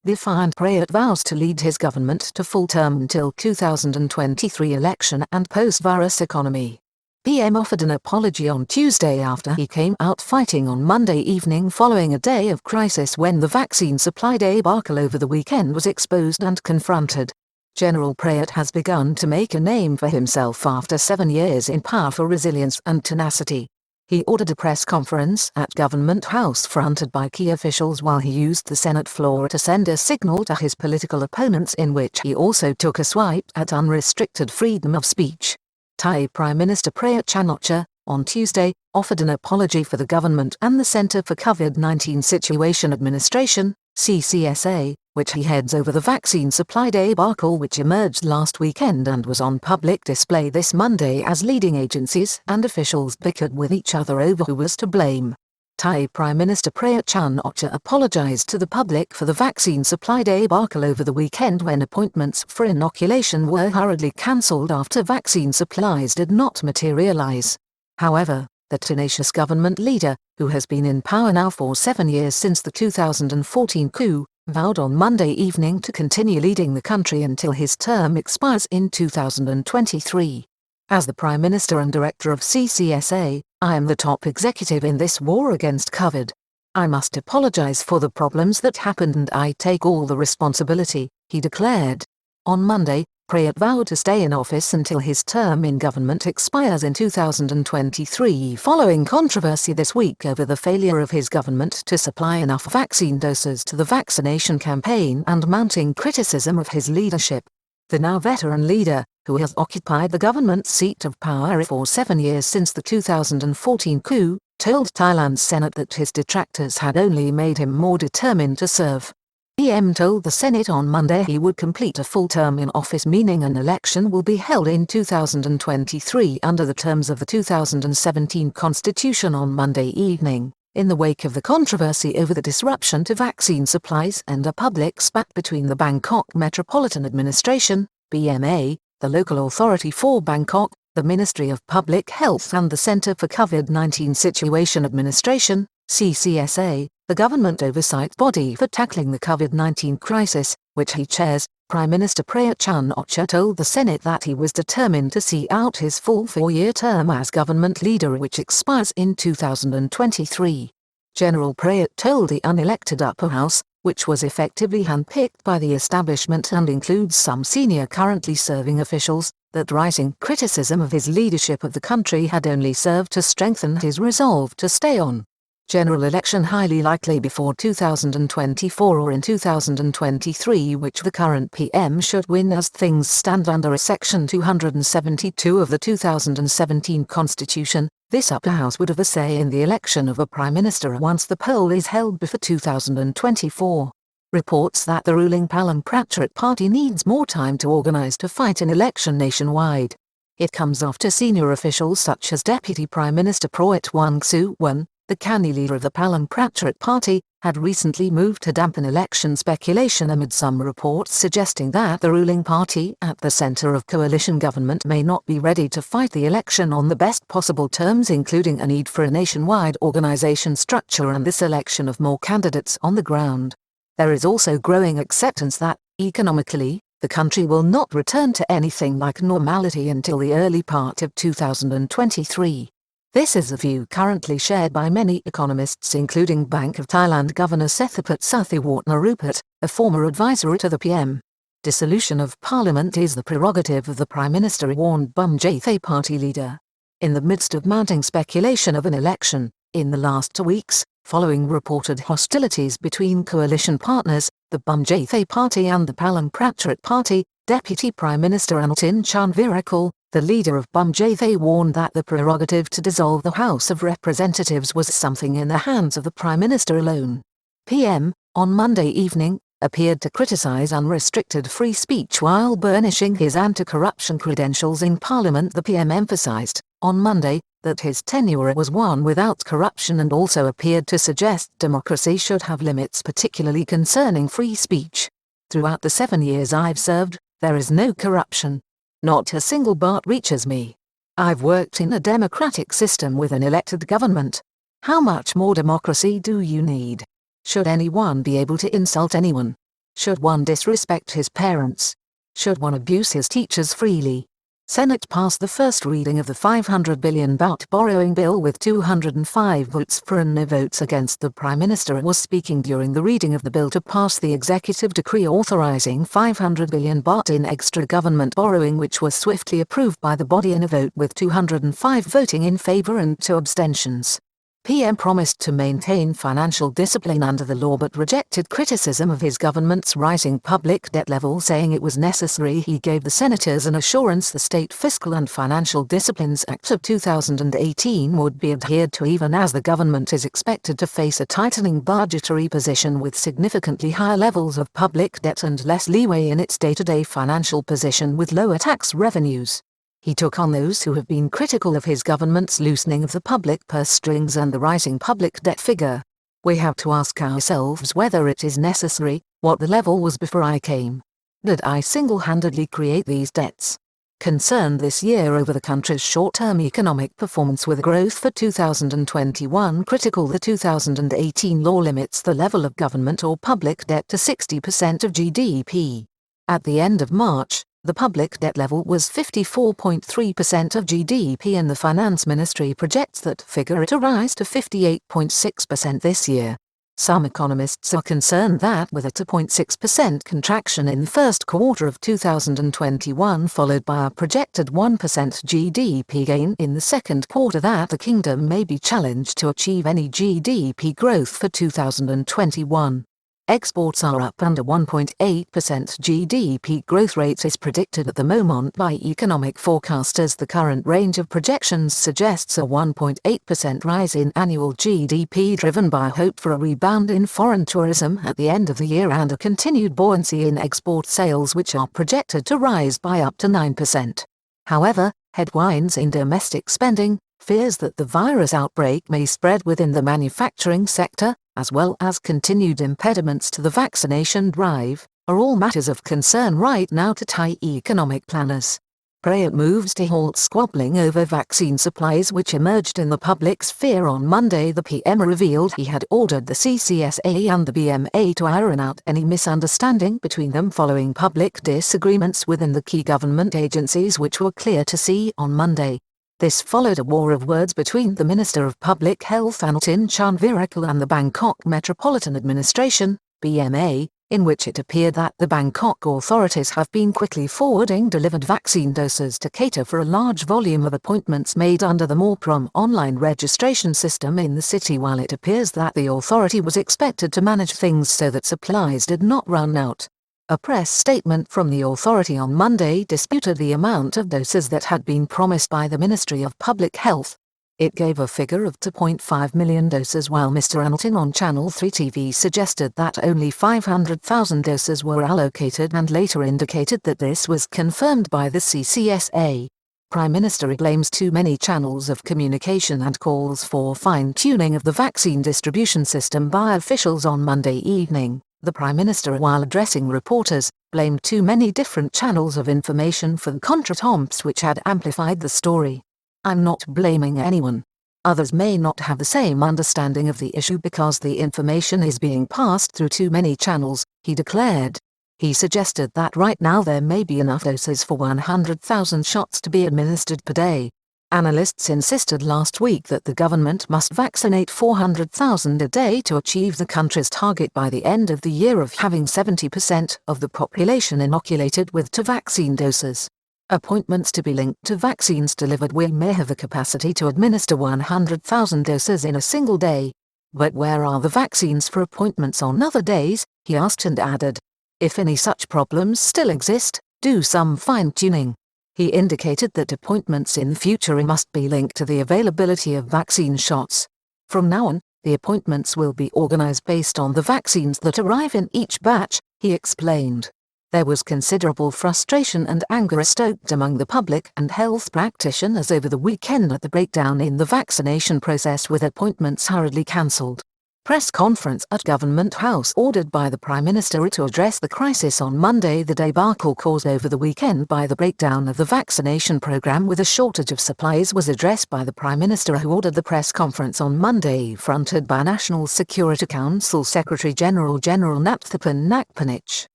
Defiant Prayut vows to lead his government to full term until 2023 election and post-virus economy. PM offered an apology on Tuesday after he came out fighting on Monday evening following a day of crisis when the vaccine supply debacle over the weekend was exposed and confronted. General Prayut has begun to make a name for himself after 7 years in power for resilience and tenacity. He ordered a press conference at Government House fronted by key officials while he used the Senate floor to send a signal to his political opponents in which he also took a swipe at unrestricted freedom of speech. Thai Prime Minister Prayut Chan-o-cha, on Tuesday, offered an apology for the government and the Center for COVID-19 Situation Administration, CCSA, which he heads over the vaccine supply debacle which emerged last weekend and was on public display this Monday as leading agencies and officials bickered with each other over who was to blame. Thai Prime Minister Prayut Chan-o-cha apologized to the public for the vaccine supply debacle over the weekend when appointments for inoculation were hurriedly cancelled after vaccine supplies did not materialize. However, the tenacious government leader, who has been in power now for 7 years since the 2014 coup, vowed on Monday evening to continue leading the country until his term expires in 2023. As the Prime Minister and Director of CCSA, I am the top executive in this war against COVID. I must apologize for the problems that happened and I take all the responsibility, he declared. On Monday, Prayut vowed to stay in office until his term in government expires in 2023 following controversy this week over the failure of his government to supply enough vaccine doses to the vaccination campaign and mounting criticism of his leadership. The now veteran leader, who has occupied the government's seat of power for 7 years since the 2014 coup, told Thailand's Senate that his detractors had only made him more determined to serve. PM told the Senate on Monday he would complete a full term in office, meaning an election will be held in 2023 under the terms of the 2017 Constitution on Monday evening, in the wake of the controversy over the disruption to vaccine supplies and a public spat between the Bangkok Metropolitan Administration, BMA, the local authority for Bangkok, the Ministry of Public Health and the Center for COVID-19 Situation Administration, CCSA, the government oversight body for tackling the COVID-19 crisis, which he chairs. Prime Minister Prayut Chan-o-cha told the Senate that he was determined to see out his full 4-year term as government leader which expires in 2023. General Prayut told the unelected upper house, which was effectively handpicked by the establishment and includes some senior currently serving officials, that rising criticism of his leadership of the country had only served to strengthen his resolve to stay on. General election highly likely before 2024 or in 2023, which the current PM should win as things stand under a Section 272 of the 2017 Constitution. This upper house would have a say in the election of a prime minister once the poll is held before 2024. Reports that the ruling Palang Pracharath Party needs more time to organize to fight an election nationwide. It comes after senior officials such as Deputy Prime Minister Prawit Wongsuwon, the canny leader of the Palang Pracharath Party, had recently moved to dampen election speculation amid some reports suggesting that the ruling party at the center of coalition government may not be ready to fight the election on the best possible terms, including a need for a nationwide organization structure and the selection of more candidates on the ground. There is also growing acceptance that, economically, the country will not return to anything like normality until the early part of 2023. This is a view currently shared by many economists, including Bank of Thailand Governor Sethaput Sathawatnaruput, a former advisor to the PM. Dissolution of parliament is the prerogative of the Prime Minister, warned Bumjathay party leader. In the midst of mounting speculation of an election, in the last 2 weeks, following reported hostilities between coalition partners, the Bumjathay party and the Palang Pracharath party, Deputy Prime Minister Anutin Charnvirakul, the leader of Bumjathay, warned that the prerogative to dissolve the House of Representatives was something in the hands of the Prime Minister alone. PM, on Monday evening, appeared to criticize unrestricted free speech while burnishing his anti-corruption credentials in Parliament. The PM emphasized, on Monday, that his tenure was one without corruption and also appeared to suggest democracy should have limits, particularly concerning free speech. Throughout the 7 years I've served, there is no corruption. Not a single baht reaches me. I've worked in a democratic system with an elected government. How much more democracy do you need? Should anyone be able to insult anyone? Should one disrespect his parents? Should one abuse his teachers freely? Senate passed the first reading of the 500 billion baht borrowing bill with 205 votes for and no votes against. The Prime Minister was speaking during the reading of the bill to pass the executive decree authorizing 500 billion baht in extra government borrowing, which was swiftly approved by the body in a vote with 205 voting in favor and 2 abstentions. PM promised to maintain financial discipline under the law but rejected criticism of his government's rising public debt level, saying it was necessary. He gave the senators an assurance the State Fiscal and Financial Disciplines Act of 2018 would be adhered to even as the government is expected to face a tightening budgetary position with significantly higher levels of public debt and less leeway in its day-to-day financial position with lower tax revenues. He took on those who have been critical of his government's loosening of the public purse strings and the rising public debt figure. We have to ask ourselves whether it is necessary, what the level was before I came. Did I single-handedly create these debts? Concerned this year over the country's short-term economic performance with growth for 2021 critical, the 2018 law limits the level of government or public debt to 60% of GDP. At the end of March, the public debt level was 54.3% of GDP and the Finance Ministry projects that figure to rise to 58.6% this year. Some economists are concerned that with a 2.6% contraction in the first quarter of 2021 followed by a projected 1% GDP gain in the second quarter, that the kingdom may be challenged to achieve any GDP growth for 2021. Exports are up under 1.8%. GDP growth rate is predicted at the moment by economic forecasters. The current range of projections suggests a 1.8% rise in annual GDP driven by hope for a rebound in foreign tourism at the end of the year and a continued buoyancy in export sales, which are projected to rise by up to 9%. However, headwinds in domestic spending, fears that the virus outbreak may spread within the manufacturing sector, as well as continued impediments to the vaccination drive, are all matters of concern right now to Thai economic planners. Prayut moves to halt squabbling over vaccine supplies, which emerged in the public sphere on Monday. The PM revealed he had ordered the CCSA and the BMA to iron out any misunderstanding between them following public disagreements within the key government agencies, which were clear to see on Monday. This followed a war of words between the Minister of Public Health Anutin Charnvirakul and the Bangkok Metropolitan Administration, BMA, in which it appeared that the Bangkok authorities have been quickly forwarding delivered vaccine doses to cater for a large volume of appointments made under the Morprom online registration system in the city, while it appears that the authority was expected to manage things so that supplies did not run out. A press statement from the authority on Monday disputed the amount of doses that had been promised by the Ministry of Public Health. It gave a figure of 2.5 million doses, while Mr. Anutin on Channel 3 TV suggested that only 500,000 doses were allocated and later indicated that this was confirmed by the CCSA. Prime Minister blames too many channels of communication and calls for fine-tuning of the vaccine distribution system by officials on Monday evening. The Prime Minister, while addressing reporters, blamed too many different channels of information for the contretemps which had amplified the story. I'm not blaming anyone. Others may not have the same understanding of the issue because the information is being passed through too many channels, he declared. He suggested that right now there may be enough doses for 100,000 shots to be administered per day. Analysts insisted last week that the government must vaccinate 400,000 a day to achieve the country's target by the end of the year of having 70% of the population inoculated with 2 vaccine doses. Appointments to be linked to vaccines delivered may have the capacity to administer 100,000 doses in a single day. But where are the vaccines for appointments on other days, he asked, and added, if any such problems still exist, do some fine-tuning. He indicated that appointments in the future must be linked to the availability of vaccine shots. From now on, the appointments will be organized based on the vaccines that arrive in each batch, he explained. There was considerable frustration and anger stoked among the public and health practitioners over the weekend at the breakdown in the vaccination process, with appointments hurriedly cancelled. Press conference at Government House ordered by the Prime Minister to address the crisis on Monday. The debacle caused over the weekend by the breakdown of the vaccination program with a shortage of supplies was addressed by the Prime Minister, who ordered the press conference on Monday, fronted by National Security Council Secretary-General Napthapan Nakpanich,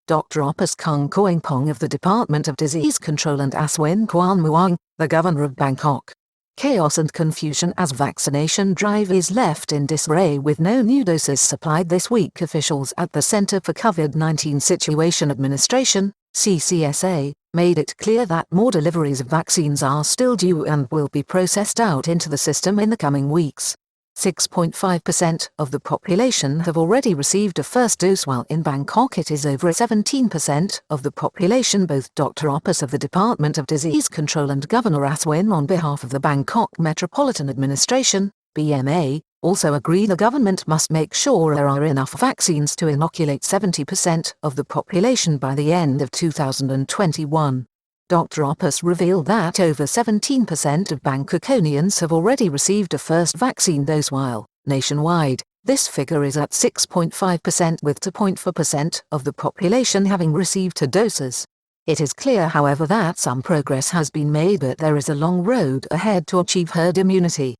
Dr. Opus Kung Koingpong of the Department of Disease Control and Aswin Kwan Muang, the Governor of Bangkok. Chaos and confusion as vaccination drive is left in disarray with no new doses supplied this week. Officials at the Center for COVID-19 Situation Administration, CCSA, made it clear that more deliveries of vaccines are still due and will be processed out into the system in the coming weeks. 6.5% of the population have already received a first dose, while in Bangkok it is over 17% of the population. Both Dr. Opus of the Department of Disease Control and Governor Aswin on behalf of the Bangkok Metropolitan Administration, BMA, also agree the government must make sure there are enough vaccines to inoculate 70% of the population by the end of 2021. Dr. Opus revealed that over 17% of Bangkokonians have already received a first vaccine dose, while, nationwide, this figure is at 6.5%, with 2.4% of the population having received 2 doses. It is clear, however, that some progress has been made, but there is a long road ahead to achieve herd immunity.